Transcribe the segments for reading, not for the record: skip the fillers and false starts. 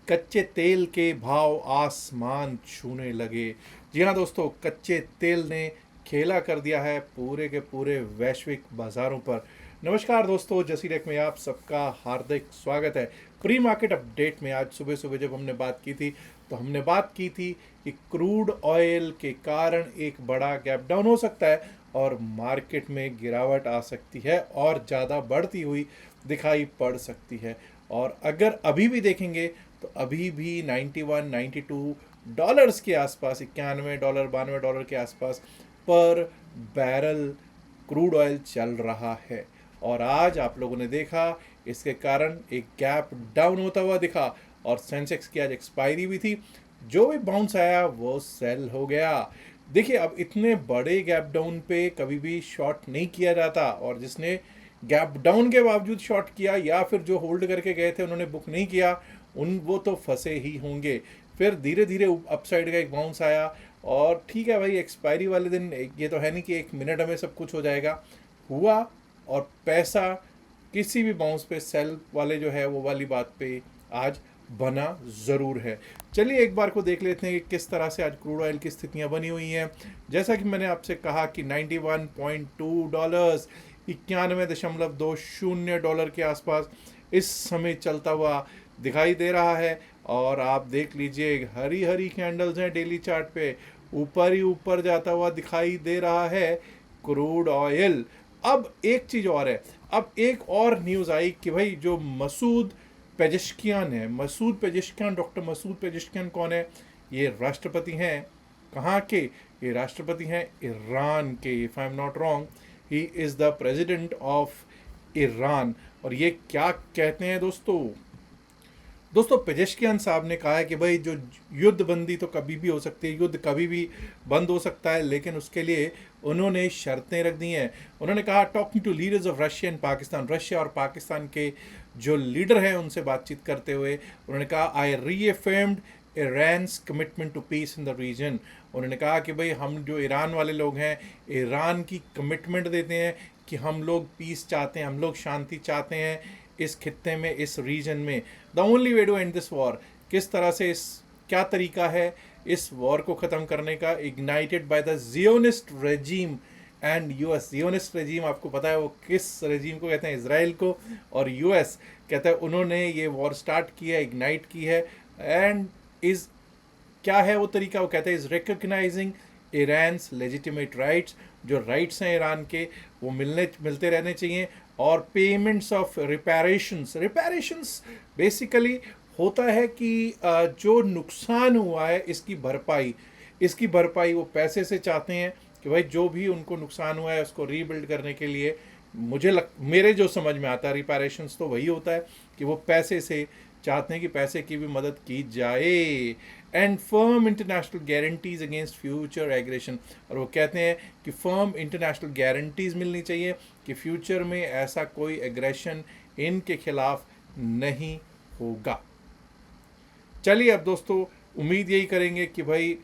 कच्चे तेल के भाव आसमान छूने लगे। जी हाँ दोस्तों, कच्चे तेल ने खेला कर दिया है पूरे के पूरे वैश्विक बाजारों पर। नमस्कार दोस्तों, जसीरेक में आप सबका हार्दिक स्वागत है। प्री मार्केट अपडेट में आज सुबह सुबह जब हमने बात की थी तो हमने बात की थी कि क्रूड ऑयल के कारण एक बड़ा गैप डाउन हो सकता है और मार्केट में गिरावट आ सकती है और ज़्यादा बढ़ती हुई दिखाई पड़ सकती है। और अगर अभी भी देखेंगे तो अभी भी 91 92 डॉलर्स के आसपास, $91 $92 के आसपास पर बैरल क्रूड ऑयल चल रहा है। और आज आप लोगों ने देखा इसके कारण एक गैप डाउन होता हुआ दिखा और सेंसेक्स की आज एक्सपायरी भी थी। जो भी बाउंस आया वो सेल हो गया। देखिए, अब इतने बड़े गैप डाउन पे कभी भी शॉर्ट नहीं किया जाता, और जिसने गैप डाउन के बावजूद शॉर्ट किया या फिर जो होल्ड करके गए थे उन्होंने बुक नहीं किया, वो तो फंसे ही होंगे। फिर धीरे धीरे अपसाइड का एक बाउंस आया और ठीक है भाई, एक्सपायरी वाले दिन ये तो है नहीं कि एक मिनट में सब कुछ हो जाएगा, हुआ। और पैसा किसी भी बाउंस पे सेल वाले जो है वो वाली बात पे आज बना ज़रूर है। चलिए एक बार को देख लेते हैं कि किस तरह से आज क्रूड ऑयल की स्थितियां बनी हुई हैं। जैसा कि मैंने आपसे कहा कि 91.2 डॉलर्स, 91.20 डॉलर के आसपास इस समय चलता हुआ दिखाई दे रहा है। और आप देख लीजिए, हरी हरी कैंडल्स हैं डेली चार्ट पे, ऊपर ही ऊपर जाता हुआ दिखाई दे रहा है क्रूड ऑयल। अब एक चीज़ और है, अब एक और न्यूज़ आई कि भाई जो मसूद पेजेश्कियान है, Masoud Pezeshkian, doctor Masoud Pezeshkian कौन है? ये राष्ट्रपति हैं। कहाँ के? ये राष्ट्रपति हैं ईरान के। If I am not wrong, he is the president of Iran. और ये क्या कहते हैं दोस्तों? दोस्तों, पेजेश्कियान साहब ने कहा है कि भाई जो युद्ध बंदी तो कभी भी हो सकती है, युद्ध कभी भी बंद हो सकता है, लेकिन उसके लिए उन्होंने शर्तें रख दी हैं। उन्होंने कहा, talking to leaders of Russia and Pakistan, Russia और पाकिस्तान के जो लीडर हैं उनसे बातचीत करते हुए उन्होंने कहा, I reaffirmed Iran's commitment to peace in the region. उन्होंने कहा कि भाई हम जो ईरान वाले लोग हैं, ईरान की कमिटमेंट देते हैं कि हम लोग पीस चाहते हैं, हम लोग शांति चाहते हैं इस खित्ते में, इस रीजन में। The only way to end this war, किस तरह से इस क्या तरीका है इस वॉर को ख़त्म करने का, ignited by the Zionist regime and US. Zionist regime आपको पता है वो किस रेजीम को कहते हैं? इसराइल को। और यूएस कहता है उन्होंने ये वॉर स्टार्ट की है, इग्नाइट की है। एंड इज़ क्या है वो तरीका? वो कहते हैं is recognising Iran's legitimate rights, जो राइट्स हैं ईरान के वो मिलते रहने चाहिए। और पेमेंट्स ऑफ रिपेरेशंस बेसिकली होता है कि जो नुकसान हुआ है इसकी भरपाई वो पैसे से चाहते हैं कि भाई जो भी उनको नुकसान हुआ है उसको रीबिल्ड करने के लिए, मेरे जो समझ में आता है रिपेरेशंस तो वही होता है कि वो पैसे से चाहते हैं कि पैसे की भी मदद की जाए। And firm international guarantees against future aggression, और वो कहते हैं कि फर्म इंटरनेशनल गारंटीज मिलनी चाहिए कि फ्यूचर में ऐसा कोई एग्रेशन इनके खिलाफ नहीं होगा। चलिए अब दोस्तों, उम्मीद यही करेंगे कि भाई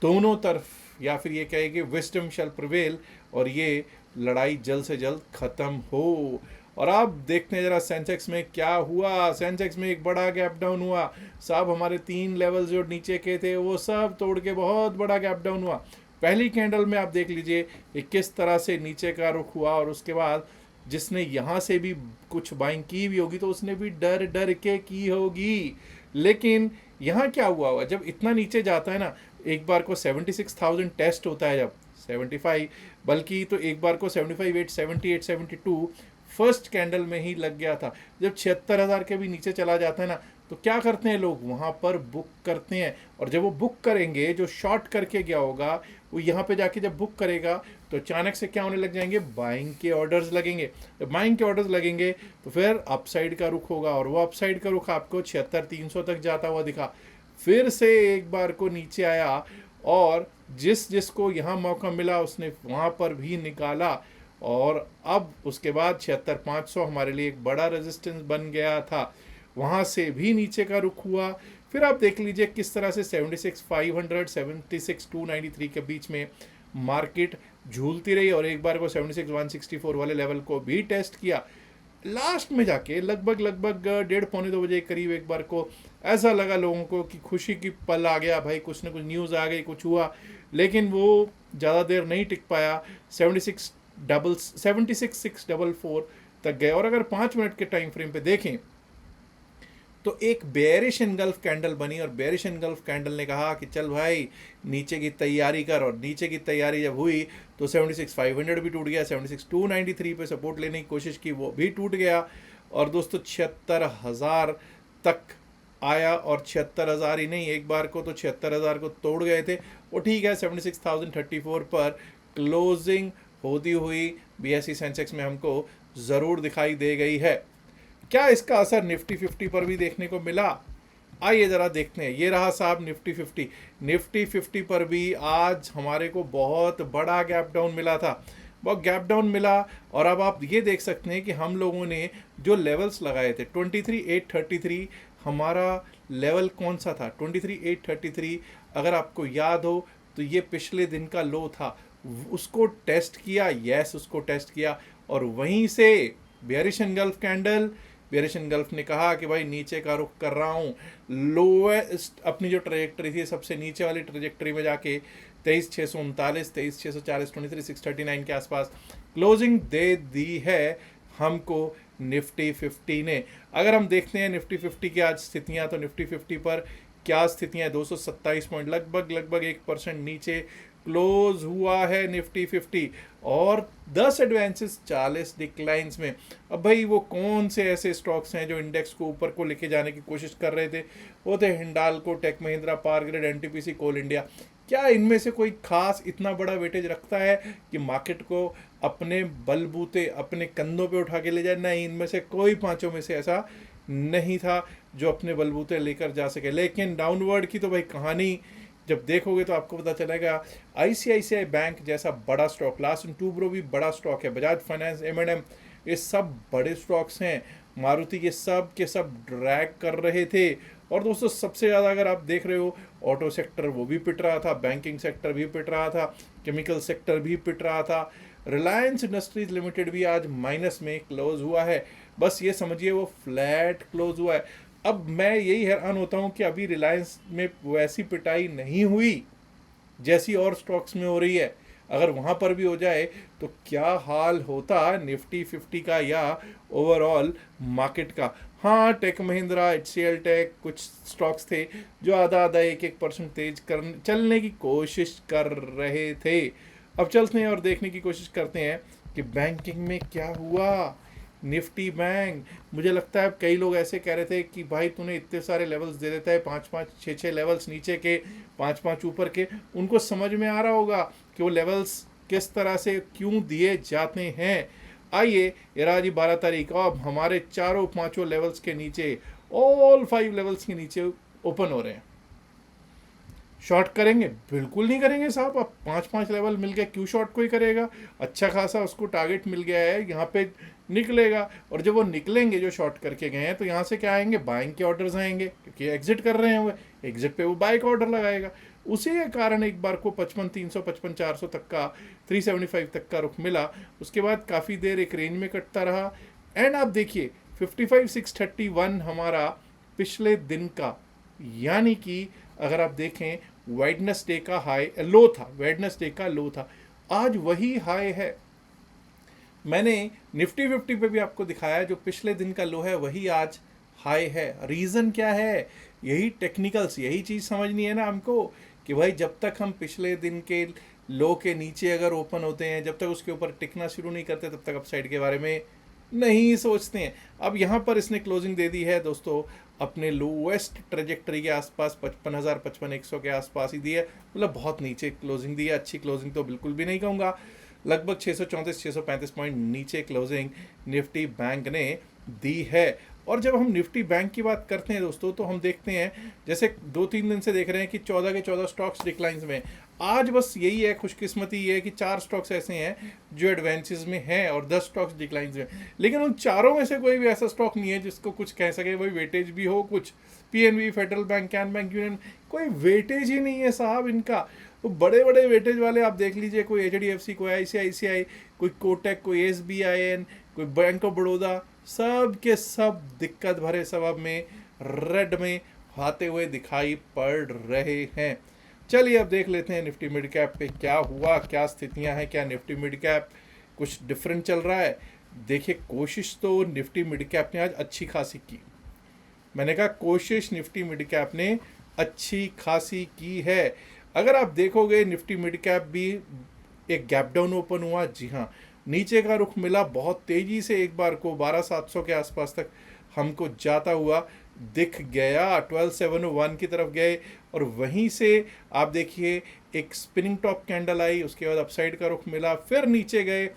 दोनों तरफ, या फिर ये कहेंगे विस्डम शैल प्रिवेल, और ये लड़ाई जल्द से जल्द ख़त्म हो। और आप देखते हैं ज़रा सेंसेक्स में क्या हुआ। सेंसेक्स में एक बड़ा गैप डाउन हुआ साहब, हमारे 3 लेवल जो नीचे के थे वो सब तोड़ के बहुत बड़ा गैप डाउन हुआ। पहली कैंडल में आप देख लीजिए कि किस तरह से नीचे का रुख हुआ, और उसके बाद जिसने यहाँ से भी कुछ बाइंग की भी होगी तो उसने भी डर डर के की होगी। लेकिन यहाँ क्या हुआ, जब इतना नीचे जाता है ना, एक बार को 76,000 टेस्ट होता है, जब 75, बल्कि तो एक बार को 75, 78, 72 फर्स्ट कैंडल में ही लग गया था। जब 76,000 के भी नीचे चला जाता है ना, तो क्या करते हैं लोग, वहाँ पर बुक करते हैं। और जब वो बुक करेंगे, जो शॉर्ट करके गया होगा वो यहाँ पे जाके जब बुक करेगा तो अचानक से क्या होने लग जाएंगे, बाइंग के ऑर्डर्स लगेंगे। जब बाइंग के ऑर्डर्स लगेंगे तो फिर अपसाइड का रुख होगा, और वो अपसाइड का रुख आपको 76,300 तक जाता हुआ दिखा। फिर से एक बार को नीचे आया, और जिसको यहाँ मौका मिला उसने वहाँ पर भी निकाला। और अब उसके बाद 76,500 हमारे लिए एक बड़ा रेजिस्टेंस बन गया था, वहाँ से भी नीचे का रुख हुआ। फिर आप देख लीजिए किस तरह से 76,500 76,293 के बीच में मार्केट झूलती रही, और एक बार को 76,164 वाले लेवल को भी टेस्ट किया। लास्ट में जाके लगभग 1:30-2 बजे करीब एक बार को ऐसा लगा लोगों को कि खुशी की पल आ गया भाई, कुछ ना कुछ न्यूज़ आ गई, कुछ हुआ। लेकिन वो ज़्यादा देर नहीं टिक पाया। 76,644 तक गए। और अगर 5 मिनट के टाइम फ्रेम पे देखें तो एक बेरिश इनगल्फ कैंडल बनी, और बेरिश इनगल्फ कैंडल ने कहा कि चल भाई नीचे की तैयारी कर। और नीचे की तैयारी जब हुई तो 76,500 भी टूट गया, 76,293 पे सपोर्ट लेने की कोशिश की, वो भी टूट गया। और दोस्तों 76,000 तक आया, और 76,000 ही नहीं, एक बार को तो 76,000 को तोड़ गए थे। वो ठीक है, 76,034 पर क्लोजिंग होती हुई BSE सेंसेक्स में हमको ज़रूर दिखाई दे गई है। क्या इसका असर निफ्टी 50 पर भी देखने को मिला? आइए ज़रा देखते हैं। ये रहा साहब निफ्टी 50। निफ्टी 50 पर भी आज हमारे को बहुत बड़ा गैप डाउन मिला था, बहुत गैप डाउन मिला। और अब आप ये देख सकते हैं कि हम लोगों ने जो लेवल्स लगाए थे 23,833, हमारा लेवल कौन सा था? 23,833 अगर आपको याद हो तो ये पिछले दिन का लो था। उसको टेस्ट किया, यस उसको टेस्ट किया, और वहीं से bearish engulf candle, bearish engulf ने कहा कि भाई नीचे का रुख कर रहा हूँ। लोएस्ट अपनी जो ट्रेजेक्टरी थी, सबसे नीचे वाली ट्रेजेक्टरी में जाके 23,639, 23,640, 23,639 के आसपास क्लोजिंग दे दी है हमको निफ्टी 50 ने। अगर हम देखते हैं निफ्टी 50 की आज स्थितियां, तो निफ्टी 50 पर क्या स्थितियां? 227 पॉइंट, लगभग 1% नीचे क्लोज हुआ है निफ्टी 50, और 10 एडवांसेस 40 डिक्लाइंस में। अब भाई वो कौन से ऐसे स्टॉक्स हैं जो इंडेक्स को ऊपर को लेके जाने की कोशिश कर रहे थे? वो थे Hindalco, tech Mahindra, power grid, NTPC, coal India. क्या इनमें से कोई खास इतना बड़ा वेटेज रखता है कि मार्केट को अपने बलबूते, अपने कंधों पे उठा के ले जाए? नहीं, इनमें से कोई पांचों में से ऐसा नहीं था जो अपने बलबूते लेकर जा सके। लेकिन डाउनवर्ड की तो भाई कहानी जब देखोगे तो आपको पता चलेगा। ICICI बैंक जैसा बड़ा स्टॉक, लार्सन टूब्रो भी बड़ा स्टॉक है, बजाज फाइनेंस, M&M, ये सब बड़े स्टॉक्स हैं, मारुति, ये सब के सब ड्रैग कर रहे थे। और दोस्तों सबसे ज़्यादा अगर आप देख रहे हो, ऑटो सेक्टर वो भी पिट रहा था, बैंकिंग सेक्टर भी पिट रहा था, केमिकल सेक्टर भी पिट रहा था। रिलायंस इंडस्ट्रीज लिमिटेड भी आज माइनस में क्लोज हुआ है। बस ये समझिए वो फ्लैट क्लोज हुआ है। अब मैं यही हैरान होता हूँ कि अभी रिलायंस में वैसी पिटाई नहीं हुई जैसी और स्टॉक्स में हो रही है। अगर वहाँ पर भी हो जाए तो क्या हाल होता निफ्टी 50 का या ओवरऑल मार्केट का। हाँ, टेक महिंद्रा, HCL टेक, कुछ स्टॉक्स थे जो आधा 1% तेज कर चलने की कोशिश कर रहे थे। अब चलते हैं और देखने की कोशिश करते हैं कि बैंकिंग में क्या हुआ। निफ्टी बैंक, मुझे लगता है कई लोग ऐसे कह रहे थे कि भाई तूने इतने सारे लेवल्स दे देता है, 5-5, 6-6 लेवल्स नीचे के, 5-5 ऊपर के। उनको समझ में आ रहा होगा कि वो लेवल्स किस तरह से क्यों दिए जाते हैं। आइए, ये रहा जी 12 तारीख, अब हमारे चारों पांचों लेवल्स के नीचे, ऑल 5 लेवल्स के नीचे ओपन हो रहे हैं। शॉर्ट करेंगे? बिल्कुल नहीं करेंगे साहब। अब 5-5 लेवल मिल गया, क्यों शॉर्ट कोई करेगा? अच्छा खासा उसको टारगेट मिल गया है, यहाँ पे निकलेगा। और जब वो निकलेंगे जो शॉर्ट करके गए हैं, तो यहाँ से क्या आएंगे? बाइंग के ऑर्डर्स आएंगे, क्योंकि एग्जिट कर रहे हैं वो, एग्जिट पे वो बाय का ऑर्डर लगाएगा। उसी के कारण एक बार को 55,300, 55,400 तक का, 375 तक का रुख मिला। उसके बाद काफ़ी देर एक रेंज में कटता रहा। एंड आप देखिए 55,631 हमारा पिछले दिन का, यानी कि अगर आप देखें वेडनेसडे का हाई लो था, वेडनेसडे का लो था, आज वही हाई है। मैंने निफ्टी 50 पे भी आपको दिखाया, जो पिछले दिन का लो है वही आज हाई है। रीज़न क्या है? यही टेक्निकल्स, यही चीज़ समझनी है ना हमको कि भाई जब तक हम पिछले दिन के लो के नीचे अगर ओपन होते हैं, जब तक उसके ऊपर टिकना शुरू नहीं करते, तब तक अपसाइड के बारे में नहीं सोचते हैं। अब यहाँ पर इसने क्लोजिंग दे दी है दोस्तों अपने लोवेस्ट ट्रेजेक्टरी के आसपास, 55,000, 55,100 के आसपास ही दी है। मतलब बहुत नीचे क्लोजिंग दी है, अच्छी क्लोजिंग तो बिल्कुल भी नहीं कहूँगा। लगभग 634-635 पॉइंट नीचे क्लोजिंग निफ्टी बैंक ने दी है। और जब हम निफ्टी बैंक की बात करते हैं दोस्तों, तो हम देखते हैं जैसे 2-3 दिन से देख रहे हैं कि 14 के 14 स्टॉक्स डिक्लाइंस में। आज बस यही है, खुशकिस्मती ये है कि 4 स्टॉक्स ऐसे हैं जो एडवांसेस में हैं और 10 स्टॉक्स डिक्लाइंस में। लेकिन उन चारों में से कोई भी ऐसा स्टॉक नहीं है जिसको कुछ कह सके भाई वेटेज भी हो कुछ। PNB, federal bank, can bank, union, कोई वेटेज ही नहीं है साहब इनका। तो बड़े बड़े वेटेज वाले आप देख लीजिए, कोई HDFC, कोई ICICI, कोई कोटक, कोई SBIN, कोई बैंक ऑफ बड़ौदा, सब के सब दिक्कत भरे सबब में रेड में आते हुए दिखाई पड़ रहे हैं। चलिए अब देख लेते हैं निफ्टी मिड कैप पे क्या हुआ, क्या स्थितियां हैं, क्या निफ्टी मिड कैप कुछ डिफरेंट चल रहा है। देखिए कोशिश तो निफ्टी मिड कैप ने आज अच्छी खासी की। मैंने कहा कोशिश निफ्टी मिड कैप ने अच्छी खासी की है। अगर आप देखोगे निफ्टी मिड कैप भी एक गैप डाउन ओपन हुआ, जी हाँ, नीचे का रुख मिला बहुत तेजी से, एक बार को 12700 के आसपास तक हमको जाता हुआ दिख गया, 12701 की तरफ गए और वहीं से आप देखिए एक स्पिनिंग टॉप कैंडल आई, उसके बाद अपसाइड का रुख मिला, फिर नीचे गए,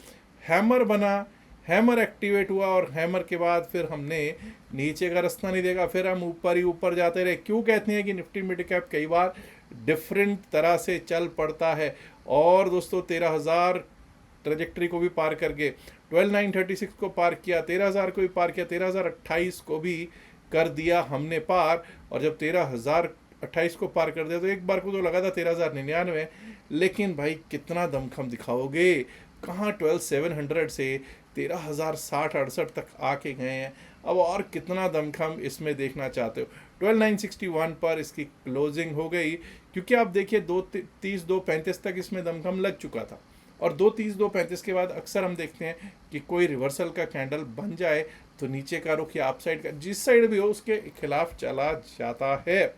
हैमर बना, हैमर एक्टिवेट हुआ और हैमर के बाद फिर हमने नीचे का रास्ता नहीं देखा, फिर हम ऊपर ही ऊपर जाते रहे। क्यों कहते हैं कि निफ्टी मिड कैप कई बार डिफरेंट तरह से चल पड़ता है। और दोस्तों 13,000 ट्रेजेक्ट्री को भी पार करके 12,936 को पार किया, 13,000 को भी पार किया, 13,028 को भी कर दिया हमने पार। और जब 13,028 को पार कर दिया तो एक बार को तो लगा था 13,099, लेकिन भाई कितना दमखम दिखाओगे, कहाँ 12,700 से 13,060-68 तक आके गए हैं। अब और कितना दमखम इसमें देखना चाहते हो। 12,961 पर इसकी क्लोजिंग हो गई, क्योंकि आप देखिए 2:30-2:35 तक इसमें दमखम लग चुका था और 2:30-2:35 के बाद अक्सर हम देखते हैं कि कोई रिवर्सल का कैंडल बन जाए तो नीचे का रुख या अप साइड का, जिस साइड भी हो उसके खिलाफ चला जाता है।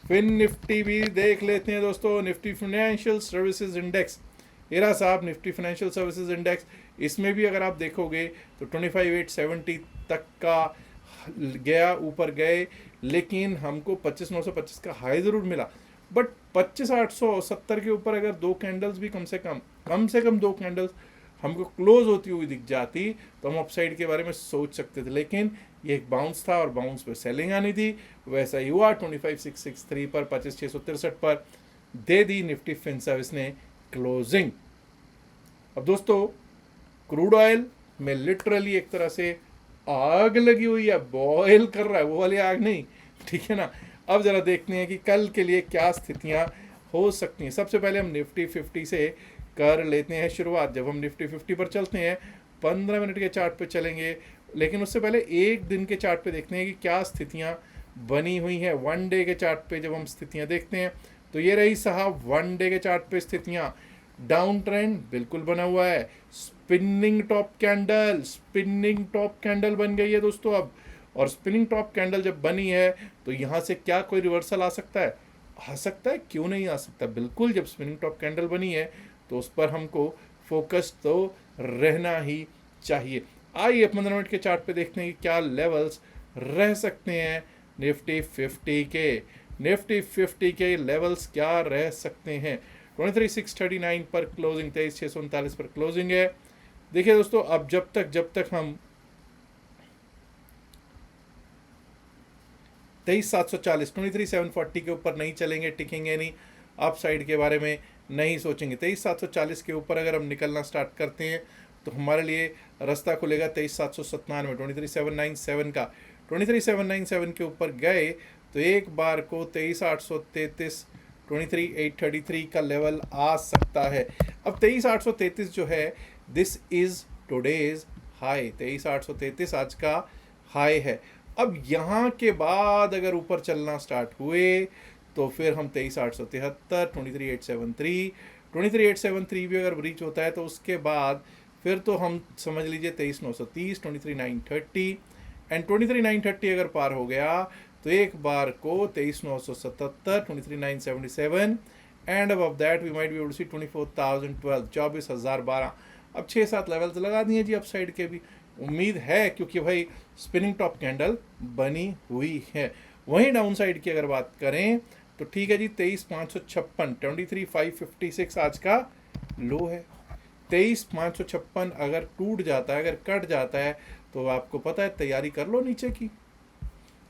फिर निफ्टी भी देख लेते हैं दोस्तों। Nifty financial services index, era साहब निफ्टी फाइनेंशियल सर्विसेज इंडेक्स, इसमें भी अगर आप देखोगे तो 25,870 तक का गया, ऊपर गए, लेकिन हमको 25,925 का हाई ज़रूर मिला, बट 25,870 के ऊपर अगर दो कैंडल्स भी कम से कम दो कैंडल्स हमको क्लोज होती हुई दिख जाती तो हम अपसाइड के बारे में सोच सकते थे। लेकिन ये एक बाउंस था और बाउंस पे सेलिंग आनी थी, वैसा ही हुआ। 25,663 पर 25,663 पर दे दी निफ्टी फिन सर्विस ने क्लोजिंग। अब दोस्तों क्रूड ऑयल में लिटरली एक तरह से आग लगी हुई है, बॉयल कर रहा है, वो वाली आग नहीं, ठीक है ना। अब जरा देखते हैं कि कल के लिए क्या स्थितियां हो सकती हैं। सबसे पहले हम निफ्टी 50 से कर लेते हैं शुरुआत। जब हम निफ्टी 50 पर चलते हैं 15 मिनट के चार्ट पे चलेंगे, लेकिन उससे पहले एक दिन के चार्ट पे देखते हैं कि क्या स्थितियां बनी हुई हैं। वन डे के चार्ट पे जब हम स्थितियां देखते हैं तो ये रही साहब वन डे के चार्ट पे स्थितियां। डाउन ट्रेंड बिल्कुल बना हुआ है, स्पिनिंग टॉप कैंडल बन गई है दोस्तों अब। और स्पिनिंग टॉप कैंडल जब बनी है तो यहाँ से क्या कोई रिवर्सल आ सकता है? आ सकता है, क्यों नहीं आ सकता, बिल्कुल। जब स्पिनिंग टॉप कैंडल बनी है तो उस पर हमको फोकस तो रहना ही चाहिए। आइए 15 मिनट के चार्ट पे देखते हैं कि क्या लेवल्स रह सकते हैं निफ्टी 50 के। निफ्टी 50 के लेवल्स क्या रह सकते हैं? 23,639 पर क्लोजिंग, 23,639 पर क्लोजिंग है। देखिए दोस्तों, अब जब तक हम 23,740 23,740 के ऊपर नहीं चलेंगे, टिकेंगे नहीं, अप साइड के बारे में नहीं सोचेंगे, 23,740 के ऊपर अगर हम निकलना स्टार्ट करते हैं तो हमारे लिए रास्ता खुलेगा 23,797 23,797 का। 23,797 के ऊपर गए तो एक बार को 23,833 23,833 का लेवल आ सकता है। अब 23,833 जो है, दिस इज टुडेज हाई, 23,833 आज का हाई है। अब यहाँ के बाद अगर ऊपर चलना स्टार्ट हुए तो फिर हम 23,873 23,873 23,873 भी अगर ब्रीच होता है तो उसके बाद फिर तो हम समझ लीजिए 23,930 23,930 एंड 23,930 अगर पार हो गया तो एक बार को 23,977 23,977 and above that we might be able to see 24,012 24,012। अब 6-7 लेवल्स लगा दिए जी अपसाइड के भी, उम्मीद है, क्योंकि भाई स्पिनिंग टॉप कैंडल बनी हुई है। वहीं डाउन साइड की अगर बात करें तो ठीक है जी, 23,556 23,556 आज का लो है। 23,556 अगर टूट जाता है, अगर कट जाता है तो आपको पता है तैयारी कर लो नीचे की।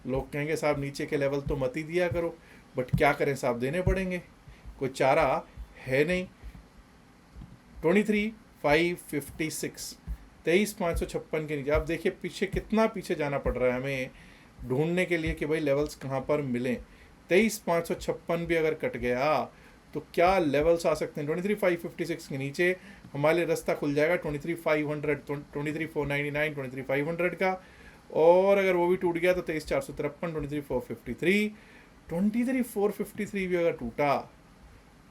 लोग कहेंगे साहब नीचे के लेवल तो मत ही दिया करो, बट क्या करें साहब, देने पड़ेंगे, कोई चारा है नहीं। 23,556 23,556 के नीचे आप देखिए पीछे कितना पीछे जाना पड़ रहा है हमें ढूंढने के लिए कि भाई लेवल्स कहाँ पर मिलें। 23,556 भी अगर कट गया तो क्या लेवल्स आ सकते हैं? 23,556 के नीचे हमारे रास्ता खुल जाएगा 23,500 23,499 23,500 का। और अगर वो भी टूट गया तो 23,453, 23,453 भी अगर टूटा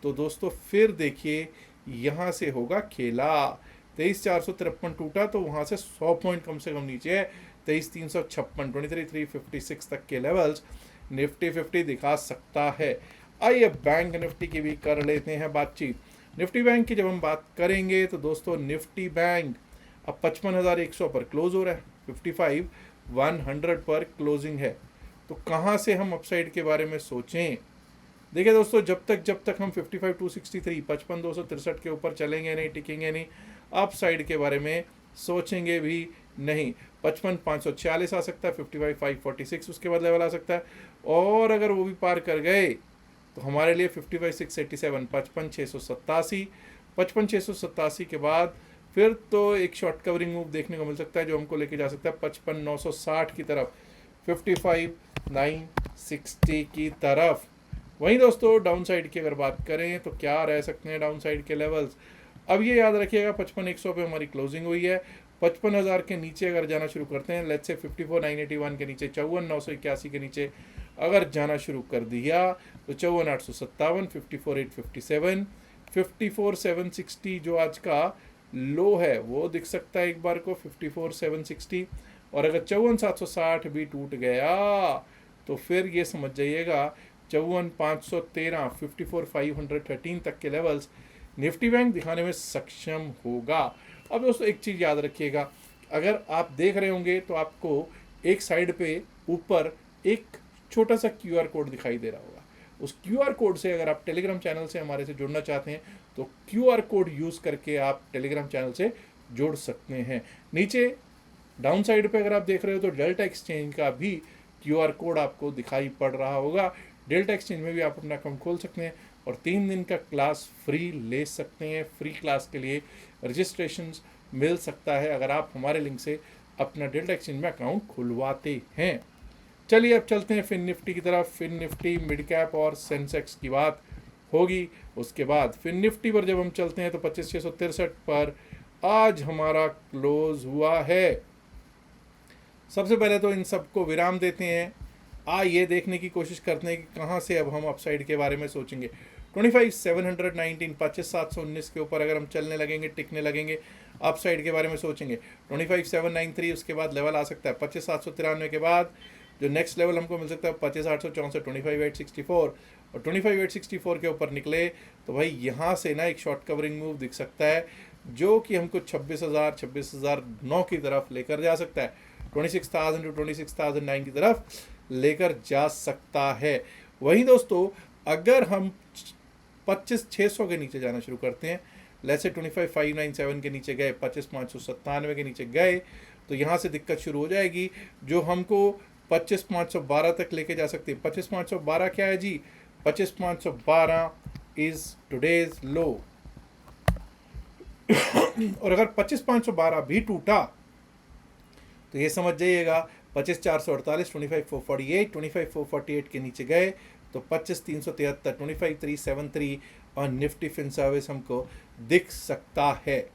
तो दोस्तों फिर देखिए यहाँ से होगा खेला। 23,453 टूटा तो वहाँ से 100 पॉइंट कम से कम नीचे है। 23,356, 23,356 तक के लेवल्स निफ्टी 50 दिखा सकता है। आइए बैंक निफ्टी की भी कर लेते हैं बातचीत। निफ्टी बैंक की जब हम बात करेंगे तो दोस्तों निफ्टी बैंक अब 55,100 पर क्लोज हो रहा है, 55,100 पर क्लोजिंग है। तो कहाँ से हम अपसाइड के बारे में सोचें? देखिए दोस्तों, जब तक हम 55,263 55,263 के ऊपर चलेंगे नहीं, टिकेंगे नहीं, अप साइड के बारे में सोचेंगे भी नहीं। 55,546 आ सकता है, 55,546 उसके बाद लेवल आ सकता है। और अगर वो भी पार कर गए तो हमारे लिए 55,687 55,687 55,687 के बाद फिर तो एक शॉर्ट कवरिंग मूव देखने को मिल सकता है जो हमको लेके जा सकता है 55,960 की तरफ, 55,960 की तरफ। वहीं दोस्तों डाउन साइड की अगर बात करें तो क्या रह सकते हैं डाउन साइड के लेवल्स? अब ये याद रखिएगा 55,100 पे हमारी क्लोजिंग हुई है। 55,000 के नीचे अगर जाना शुरू करते हैं, लेट्स से 54,981 के नीचे, 54,981 के नीचे अगर जाना शुरू कर दिया तो 54,857, 54,857, 54,760 जो आज का लो है वो दिख सकता है एक बार को, 54,760। और अगर 54,760 भी टूट गया तो फिर ये समझ जाइएगा 54,513, 54,513 तक के लेवल्स निफ्टी बैंक दिखाने में सक्षम होगा। अब दोस्तों एक चीज़ याद रखिएगा, अगर आप देख रहे होंगे तो आपको एक साइड पे ऊपर एक छोटा सा QR कोड दिखाई दे रहा होगा। उस QR कोड से अगर आप टेलीग्राम चैनल से हमारे से जुड़ना चाहते हैं तो QR कोड यूज़ करके आप टेलीग्राम चैनल से जुड़ सकते हैं। नीचे डाउन साइड पे अगर आप देख रहे हो तो डेल्टा एक्सचेंज का भी QR कोड आपको दिखाई पड़ रहा होगा। डेल्टा एक्सचेंज में भी आप अपना अकाउंट खोल सकते हैं और 3 दिन का क्लास फ्री ले सकते हैं। फ्री क्लास के लिए रजिस्ट्रेशन मिल सकता है अगर आप हमारे लिंक से अपना डेल्टा एक्सचेंज में अकाउंट खुलवाते हैं। चलिए अब चलते हैं फिन निफ्टी की तरफ। फिन निफ्टी, मिड कैप और सेंसेक्स की बात होगी उसके बाद। फिन निफ्टी पर जब हम चलते हैं तो 25,663 पर आज हमारा क्लोज हुआ है। सबसे पहले तो इन सबको विराम देते हैं, आइए देखने की कोशिश करते हैं कि कहाँ से अब हम अपसाइड के बारे में सोचेंगे। 25,719 25,719 के ऊपर अगर हम चलने लगेंगे, टिकने लगेंगे, अपसाइड के बारे में सोचेंगे। 25,793 उसके बाद लेवल आ सकता है। 25,793 के बाद जो नेक्स्ट लेवल हमको मिल सकता है 25,864, 25,864 और 25,864 के ऊपर निकले तो भाई यहाँ से ना एक शॉर्ट कवरिंग मूव दिख सकता है जो कि हमको 26,009 की तरफ लेकर जा सकता है। 26,000 to 26,009 की तरफ लेकर जा सकता है। वहीं दोस्तों अगर हम 25,600 के नीचे जाना शुरू करते हैं, लेट्स से 25,597 के नीचे गए, 25,597 के नीचे गए तो यहाँ से दिक्कत शुरू हो जाएगी जो हमको 25,512 तक लेके जा सकती है। 25,512 क्या है जी? 25,512 इज टुडेज लो। और अगर 25,512 भी टूटा तो ये समझ जाइएगा 25,448, 25,448, 25,448 के नीचे गए तो 25,373, 25,373 और निफ्टी फिन सर्विस हमको दिख सकता है।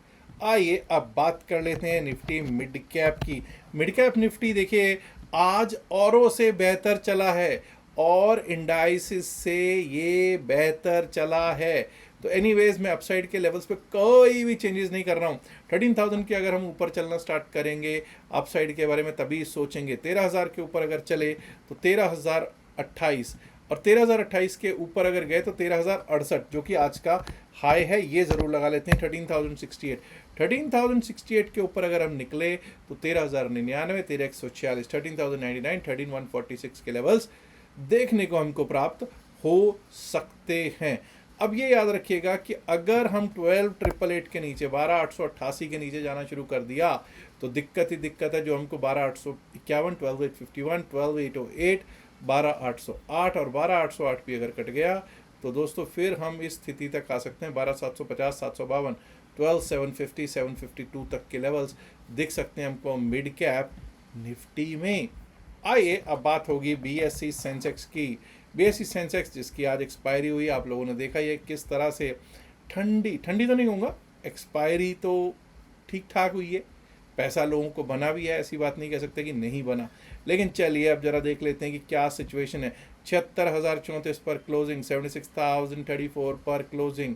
आइए अब बात कर लेते हैं निफ्टी मिड कैप की। मिड कैप निफ्टी देखिए आज औरों से बेहतर चला है और इंडाइसिस से ये बेहतर चला है। तो एनीवेज मैं अपसाइड के लेवल्स पे कोई भी चेंजेस नहीं कर रहा हूँ। 13,000 के अगर हम ऊपर चलना स्टार्ट करेंगे अपसाइड के बारे में तभी सोचेंगे। 13,000 के ऊपर अगर चले तो 13,028 और 13,028 के ऊपर अगर गए तो 13,068 जो कि आज का हाई है ये ज़रूर लगा लेते हैं। 13,068 13,068 के ऊपर अगर हम निकले तो 13,099, 13,146, 13,099, 13,146 के लेवल्स देखने को हमको प्राप्त हो सकते हैं। अब ये याद रखिएगा कि अगर हम 12,888 के नीचे 12,888 के नीचे जाना शुरू कर दिया तो दिक्कत ही दिक्कत है जो हमको 12,851, 12,851, 12,808, 12,808 और 12,808 भी अगर कट गया तो दोस्तों फिर हम इस स्थिति तक आ सकते हैं 12,750, 752, 12,750, 752 तक के लेवल्स दिख सकते हैं हमको मिड कैप निफ्टी में। आइए अब बात होगी BSE सेंसेक्स की। BSE सेंसेक्स जिसकी आज एक्सपायरी हुई, आप लोगों ने देखा ये किस तरह से ठंडी तो नहीं कहूँगा, एक्सपायरी तो ठीक ठाक हुई है पैसा लोगों को बना भी है, ऐसी बात नहीं कह सकते कि नहीं बना। लेकिन चलिए अब जरा देख लेते हैं कि क्या सिचुएशन है। 76,034 पर क्लोजिंग, 76,034 पर क्लोजिंग।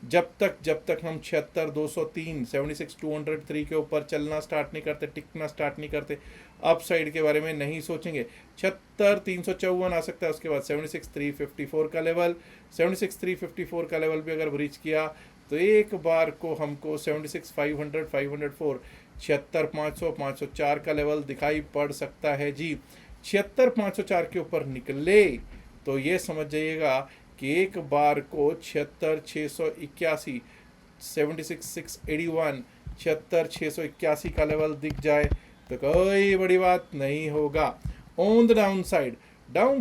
जब तक हम 76,203 76,203 के ऊपर चलना स्टार्ट नहीं करते, टिकना स्टार्ट नहीं करते, अप साइड के बारे में नहीं सोचेंगे। 76,354 आ सकता है, उसके बाद 76,354 का लेवल, 76,354 का लेवल भी अगर ब्रीच किया तो एक बार को हमको 76,500 504 76,500 504 का लेवल दिखाई पड़ सकता है जी। 76,504 के ऊपर निकले तो ये समझ जाइएगा कि एक बार को 76,681 76,681 76,681 का लेवल दिख जाए तो कोई बड़ी बात नहीं होगा। ऑन द डाउन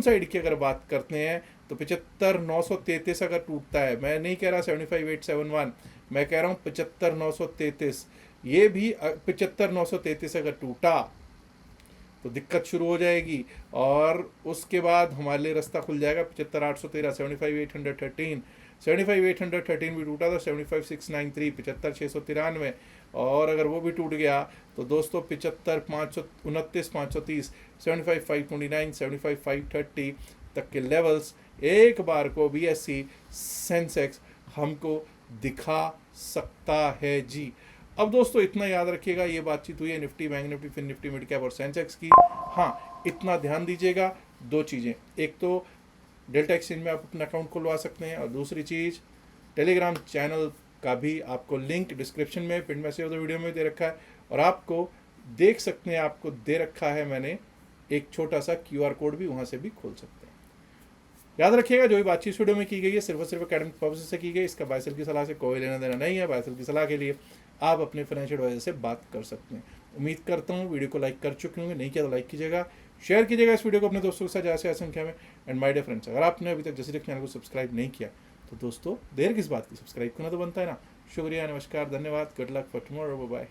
साइड की अगर बात करते हैं तो 75,933 अगर टूटता है, मैं नहीं कह रहा 75,871, मैं कह रहा हूँ 75,933, ये भी 75,933 अगर टूटा तो दिक्कत शुरू हो जाएगी और उसके बाद हमारे लिए रास्ता खुल जाएगा 75,813 75,813 75,813 भी टूटा तो 75,693 75,693, और अगर वो भी टूट गया तो दोस्तों 75,529 530 75,529 75,530 तक के लेवल्स एक बार को BSE सेंसेक्स हमको दिखा सकता है जी। अब दोस्तों इतना याद रखिएगा, ये बातचीत हुई है निफ्टी, बैंक निफ्टी, फिर निफ्टी, मिड कैप और सेंसेक्स की। हाँ, इतना ध्यान दीजिएगा, दो चीज़ें, एक तो डेल्टा एक्सचेंज में आप अपना अकाउंट खुलवा सकते हैं, और दूसरी चीज़ टेलीग्राम चैनल का भी आपको लिंक डिस्क्रिप्शन में पिन मैसेज और वीडियो में दे रखा है, और आपको देख सकते हैं, आपको दे रखा है मैंने एक छोटा सा QR कोड भी, वहाँ से भी खोल सकते हैं। याद रखिएगा जो भी बातचीत वीडियो में की गई है सिर्फ और सिर्फ एकेडमिक पर्पज से की गई, इसका बायसेल की सलाह से कोई लेना देना नहीं है। बायसेल की सलाह के लिए आप अपने फाइनेंशियल एडवाइजर से बात कर सकते हैं। उम्मीद करता हूँ वीडियो को लाइक कर चुके होंगे, नहीं किया तो लाइक कीजिएगा, शेयर कीजिएगा इस वीडियो को अपने दोस्तों के साथ ज़्यादा से ज़्यादा संख्या में। एंड माय डियर फ्रेंड्स, अगर आपने अभी तक जैसे चैनल को सब्सक्राइब नहीं किया तो दोस्तों देर किस बात की, सब्सक्राइब करना तो बनता है ना। शुक्रिया, नमस्कार, धन्यवाद, good luck for tomorrow, bye bye.